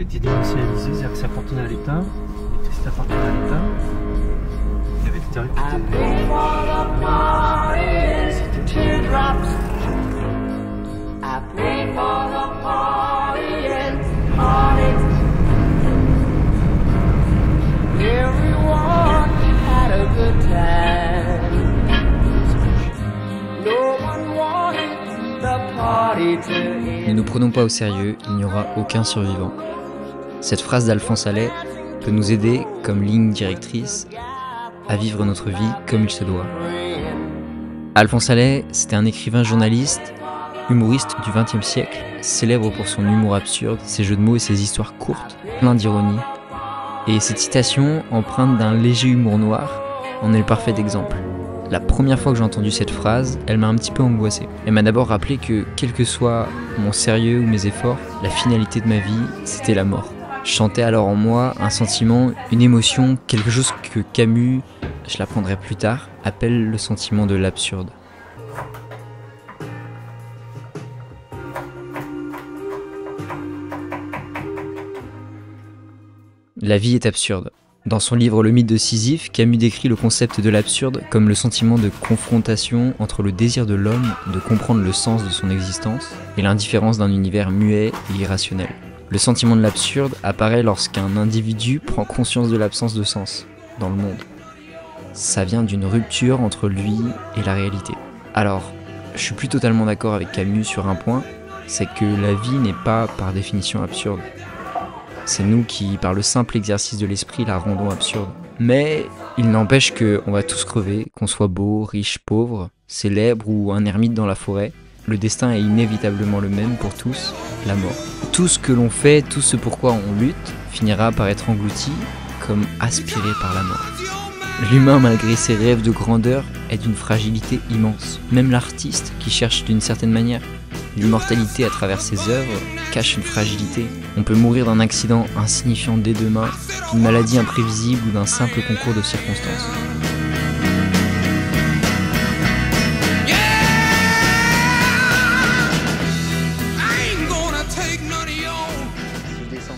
était dématerialisé, c'est-à-dire que ça appartenait à l'État, l'électricité appartenait à l'État. Il y avait des tarifs Ne nous prenons pas au sérieux, il n'y aura aucun survivant. Cette phrase d'Alphonse Allais peut nous aider comme ligne directrice à vivre notre vie comme il se doit. Alphonse Allais, c'était un écrivain journaliste, humoriste du XXe siècle, célèbre pour son humour absurde, ses jeux de mots et ses histoires courtes, plein d'ironie. Et cette citation, empreinte d'un léger humour noir, en est le parfait exemple. La première fois que j'ai entendu cette phrase, elle m'a un petit peu angoissé. Elle m'a d'abord rappelé que, quel que soit mon sérieux ou mes efforts, la finalité de ma vie, c'était la mort. Je sentais alors en moi un sentiment, une émotion, quelque chose que Camus, je l'apprendrai plus tard, appelle le sentiment de l'absurde. La vie est absurde. Dans son livre Le mythe de Sisyphe, Camus décrit le concept de l'absurde comme le sentiment de confrontation entre le désir de l'homme de comprendre le sens de son existence et l'indifférence d'un univers muet et irrationnel. Le sentiment de l'absurde apparaît lorsqu'un individu prend conscience de l'absence de sens dans le monde. Ça vient d'une rupture entre lui et la réalité. Alors, je suis plus totalement d'accord avec Camus sur un point, c'est que la vie n'est pas par définition absurde. C'est nous qui, par le simple exercice de l'esprit, la rendons absurde. Mais il n'empêche qu'on va tous crever, qu'on soit beau, riche, pauvre, célèbre ou un ermite dans la forêt. Le destin est inévitablement le même pour tous, la mort. Tout ce que l'on fait, tout ce pourquoi on lutte, finira par être englouti comme aspiré par la mort. L'humain, malgré ses rêves de grandeur, est d'une fragilité immense. Même l'artiste, qui cherche d'une certaine manière l'immortalité à travers ses œuvres, cache une fragilité. On peut mourir d'un accident insignifiant dès demain, d'une maladie imprévisible ou d'un simple concours de circonstances.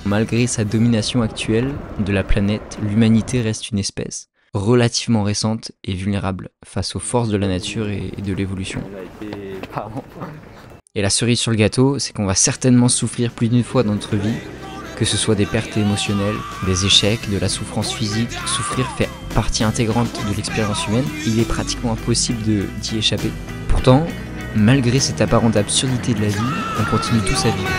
Malgré sa domination actuelle de la planète, l'humanité reste une espèce relativement récente et vulnérable face aux forces de la nature et de l'évolution. Et la cerise sur le gâteau, c'est qu'on va certainement souffrir plus d'une fois dans notre vie, que ce soit des pertes émotionnelles, des échecs, de la souffrance physique. Souffrir fait partie intégrante de l'expérience humaine, il est pratiquement impossible d'y échapper. Pourtant, malgré cette apparente absurdité de la vie, on continue tous à vivre.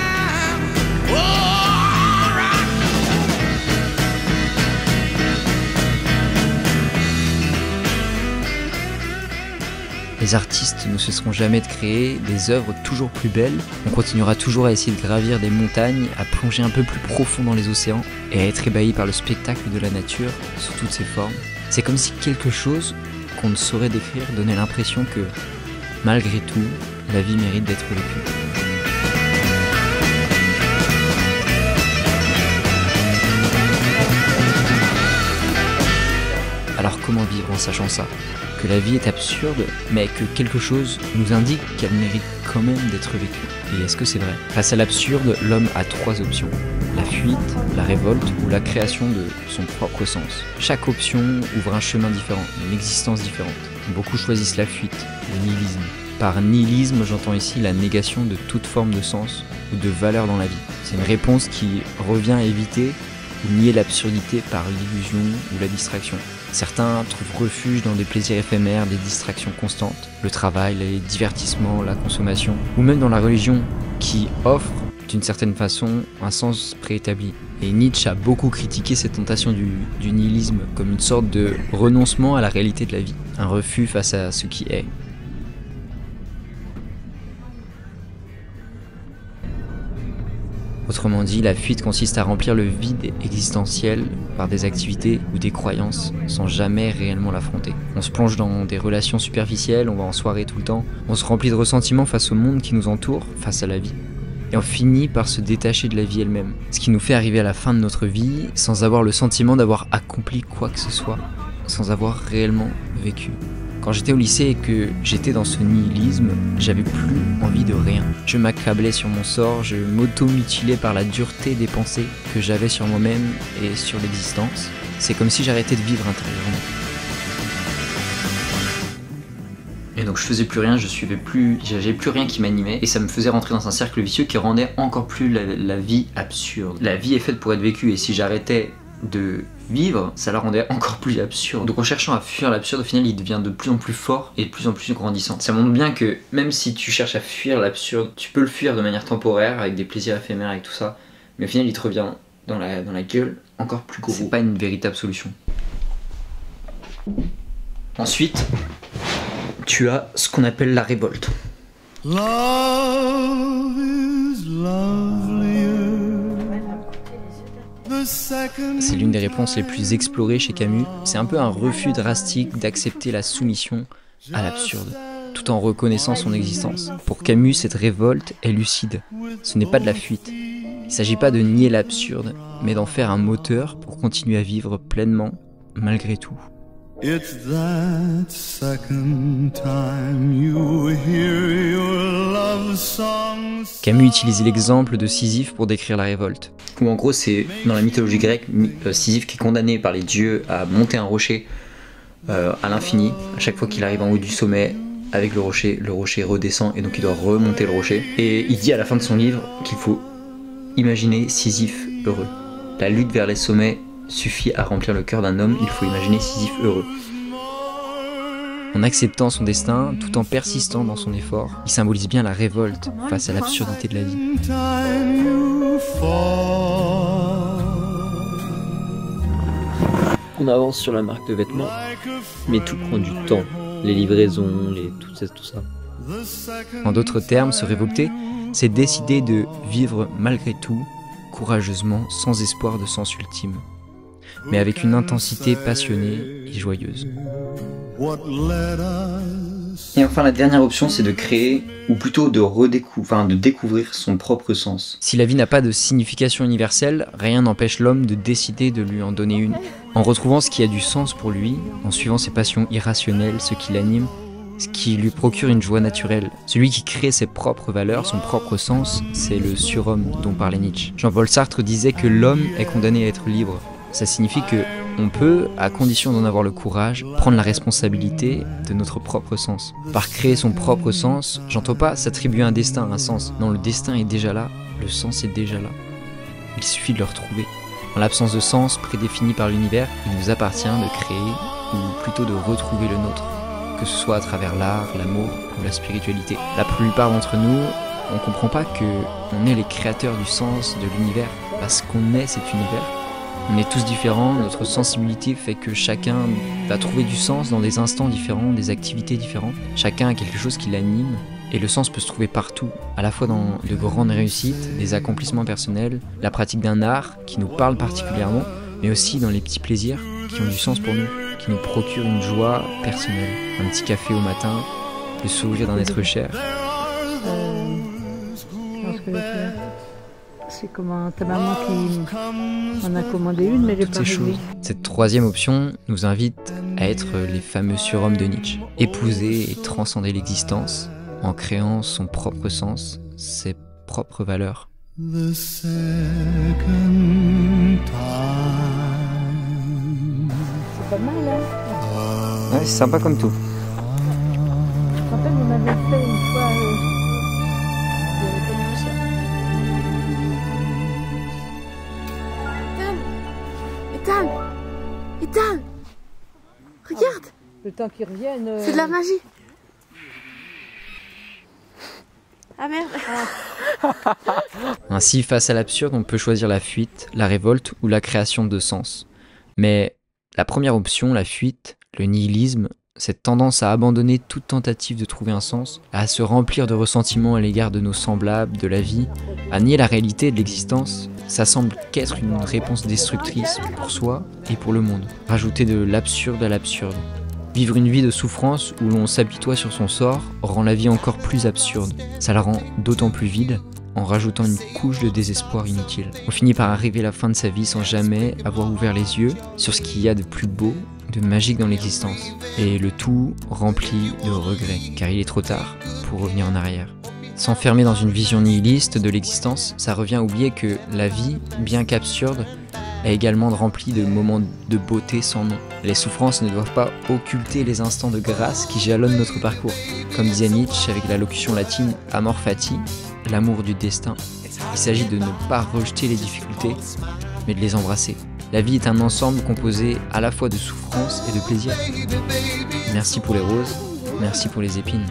Les artistes ne cesseront jamais de créer des œuvres toujours plus belles. On continuera toujours à essayer de gravir des montagnes, à plonger un peu plus profond dans les océans et à être ébahi par le spectacle de la nature sous toutes ses formes. C'est comme si quelque chose qu'on ne saurait décrire donnait l'impression que, malgré tout, la vie mérite d'être vécue. Alors comment vivre en sachant ça ? Que la vie est absurde, mais que quelque chose nous indique qu'elle mérite quand même d'être vécue. Et est-ce que c'est vrai ? Face à l'absurde, l'homme a trois options. La fuite, la révolte ou la création de son propre sens. Chaque option ouvre un chemin différent, une existence différente. Beaucoup choisissent la fuite, le nihilisme. Par nihilisme, j'entends ici la négation de toute forme de sens ou de valeur dans la vie. C'est une réponse qui revient à éviter ou nier l'absurdité par l'illusion ou la distraction. Certains trouvent refuge dans des plaisirs éphémères, des distractions constantes, le travail, les divertissements, la consommation, ou même dans la religion, qui offre, d'une certaine façon, un sens préétabli. Et Nietzsche a beaucoup critiqué cette tentation du nihilisme comme une sorte de renoncement à la réalité de la vie, un refus face à ce qui est. Autrement dit, la fuite consiste à remplir le vide existentiel par des activités ou des croyances sans jamais réellement l'affronter. On se plonge dans des relations superficielles, on va en soirée tout le temps, on se remplit de ressentiments face au monde qui nous entoure, face à la vie. Et on finit par se détacher de la vie elle-même, ce qui nous fait arriver à la fin de notre vie sans avoir le sentiment d'avoir accompli quoi que ce soit, sans avoir réellement vécu. Quand j'étais au lycée et que j'étais dans ce nihilisme, j'avais plus envie de rien. Je m'accablais sur mon sort, je m'auto-mutilais par la dureté des pensées que j'avais sur moi-même et sur l'existence. C'est comme si j'arrêtais de vivre intérieurement. Et donc je faisais plus rien, j'avais plus rien qui m'animait et ça me faisait rentrer dans un cercle vicieux qui rendait encore plus la vie absurde. La vie est faite pour être vécue et si j'arrêtais de vivre, ça la rendait encore plus absurde. Donc en cherchant à fuir l'absurde, au final il devient de plus en plus fort et de plus en plus grandissant. Ça montre bien que même si tu cherches à fuir l'absurde, tu peux le fuir de manière temporaire avec des plaisirs éphémères et tout ça, mais au final il te revient dans la gueule encore plus gros. C'est pas une véritable solution. Ensuite, tu as ce qu'on appelle la révolte. C'est l'une des réponses les plus explorées chez Camus. C'est un peu un refus drastique d'accepter la soumission à l'absurde, tout en reconnaissant son existence. Pour Camus, cette révolte est lucide. Ce n'est pas de la fuite. Il ne s'agit pas de nier l'absurde, mais d'en faire un moteur pour continuer à vivre pleinement, malgré tout. It's that second time you hear your love songs. Camus utilisait l'exemple de Sisyphe pour décrire la révolte. Où en gros c'est dans la mythologie grecque, Sisyphe qui est condamné par les dieux à monter un rocher à l'infini. À chaque fois qu'il arrive en haut du sommet avec le rocher redescend et donc il doit remonter le rocher. Et il dit à la fin de son livre qu'il faut imaginer Sisyphe heureux. La lutte vers les sommets suffit à remplir le cœur d'un homme, il faut imaginer Sisyphe heureux. En acceptant son destin, tout en persistant dans son effort, il symbolise bien la révolte face à l'absurdité de la vie. On avance sur la marque de vêtements, mais tout prend du temps. Les livraisons, tout ça. En d'autres termes, se révolter, c'est décider de vivre malgré tout, courageusement, sans espoir de sens ultime, mais avec une intensité passionnée et joyeuse. Et enfin la dernière option c'est de créer, ou plutôt de découvrir son propre sens. Si la vie n'a pas de signification universelle, rien n'empêche l'homme de décider de lui en donner une. En retrouvant ce qui a du sens pour lui, en suivant ses passions irrationnelles, ce qui l'anime, ce qui lui procure une joie naturelle. Celui qui crée ses propres valeurs, son propre sens, c'est le surhomme dont parlait Nietzsche. Jean-Paul Sartre disait que l'homme est condamné à être libre. Ça signifie que on peut, à condition d'en avoir le courage, prendre la responsabilité de notre propre sens. Par créer son propre sens, j'entends pas s'attribuer un destin, un sens. Non, le destin est déjà là, le sens est déjà là. Il suffit de le retrouver. En l'absence de sens prédéfini par l'univers, il nous appartient de créer, ou plutôt de retrouver le nôtre. Que ce soit à travers l'art, l'amour ou la spiritualité. La plupart d'entre nous, on comprend pas que on est les créateurs du sens de l'univers, parce qu'on est cet univers. On est tous différents, notre sensibilité fait que chacun va trouver du sens dans des instants différents, des activités différentes. Chacun a quelque chose qui l'anime, et le sens peut se trouver partout, à la fois dans de grandes réussites, des accomplissements personnels, la pratique d'un art qui nous parle particulièrement, mais aussi dans les petits plaisirs qui ont du sens pour nous, qui nous procurent une joie personnelle. Un petit café au matin, le sourire d'un être cher. C'est comme ta maman qui en a commandé une, mais j'ai pas voulu. Cette troisième option nous invite à être les fameux surhommes de Nietzsche. Épouser et transcender l'existence en créant son propre sens, ses propres valeurs. C'est pas mal, hein? Ouais, c'est sympa comme tout. Je me rappelle, on avait fait une fois... Ethan, regarde. Le temps qu'ils reviennent... C'est de la magie. Ah merde. Ainsi, face à l'absurde, on peut choisir la fuite, la révolte ou la création de sens. Mais la première option, la fuite, le nihilisme, cette tendance à abandonner toute tentative de trouver un sens, à se remplir de ressentiments à l'égard de nos semblables, de la vie, à nier la réalité de l'existence, ça semble qu'être une réponse destructrice pour soi et pour le monde. Rajouter de l'absurde à l'absurde. Vivre une vie de souffrance où l'on s'apitoie sur son sort rend la vie encore plus absurde. Ça la rend d'autant plus vide en rajoutant une couche de désespoir inutile. On finit par arriver à la fin de sa vie sans jamais avoir ouvert les yeux sur ce qu'il y a de plus beau, de magique dans l'existence, et le tout rempli de regrets, car il est trop tard pour revenir en arrière. S'enfermer dans une vision nihiliste de l'existence, ça revient à oublier que la vie, bien qu'absurde, est également remplie de moments de beauté sans nom. Les souffrances ne doivent pas occulter les instants de grâce qui jalonnent notre parcours. Comme disait Nietzsche avec la locution latine Amor Fati, l'amour du destin, il s'agit de ne pas rejeter les difficultés, mais de les embrasser. La vie est un ensemble composé à la fois de souffrance et de plaisir. Merci pour les roses, merci pour les épines.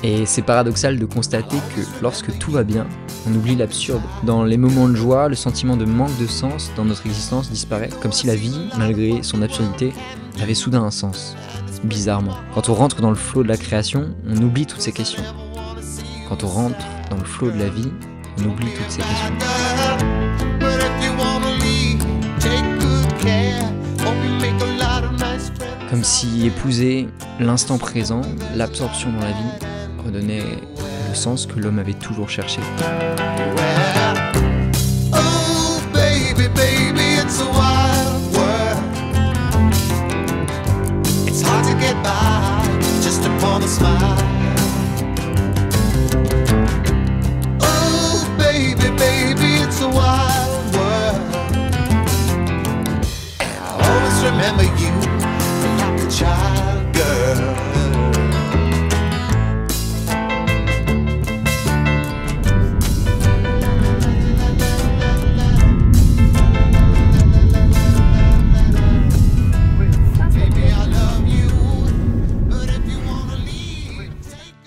Et c'est paradoxal de constater que lorsque tout va bien, on oublie l'absurde. Dans les moments de joie, le sentiment de manque de sens dans notre existence disparaît, comme si la vie, malgré son absurdité, avait soudain un sens. Bizarrement. Quand on rentre dans le flot de la création, on oublie toutes ces questions. Quand on rentre dans le flot de la vie, on oublie toutes ces questions. Comme si épouser l'instant présent, l'absorption dans la vie, redonnait le sens que l'homme avait toujours cherché. Oh baby, baby, it's a wild world. It's hard to get by just upon a smile. Oh baby, baby, it's a wild world. And I always remember you like a child girl.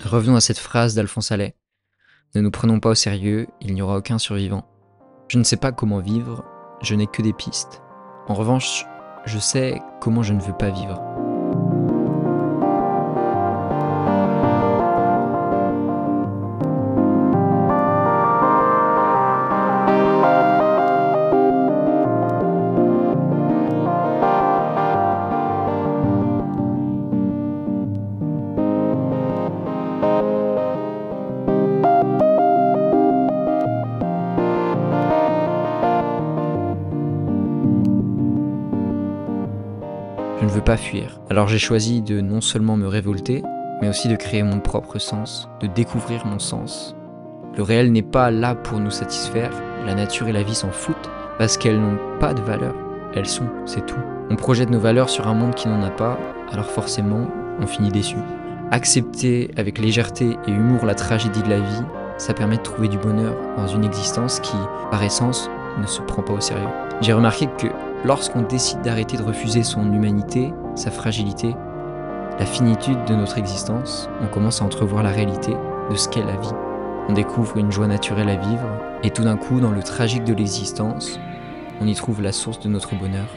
Revenons à cette phrase d'Alphonse Allais. Ne nous prenons pas au sérieux, il n'y aura aucun survivant. Je ne sais pas comment vivre, je n'ai que des pistes. En revanche, je sais comment je ne veux pas vivre. Je ne veux pas fuir. Alors j'ai choisi de non seulement me révolter, mais aussi de créer mon propre sens, de découvrir mon sens. Le réel n'est pas là pour nous satisfaire, la nature et la vie s'en foutent, parce qu'elles n'ont pas de valeur. Elles sont, c'est tout. On projette nos valeurs sur un monde qui n'en a pas, alors forcément, on finit déçu. Accepter avec légèreté et humour la tragédie de la vie, ça permet de trouver du bonheur dans une existence qui, par essence, ne se prend pas au sérieux. J'ai remarqué que lorsqu'on décide d'arrêter de refuser son humanité, sa fragilité, la finitude de notre existence, on commence à entrevoir la réalité de ce qu'est la vie. On découvre une joie naturelle à vivre, et tout d'un coup, dans le tragique de l'existence, on y trouve la source de notre bonheur.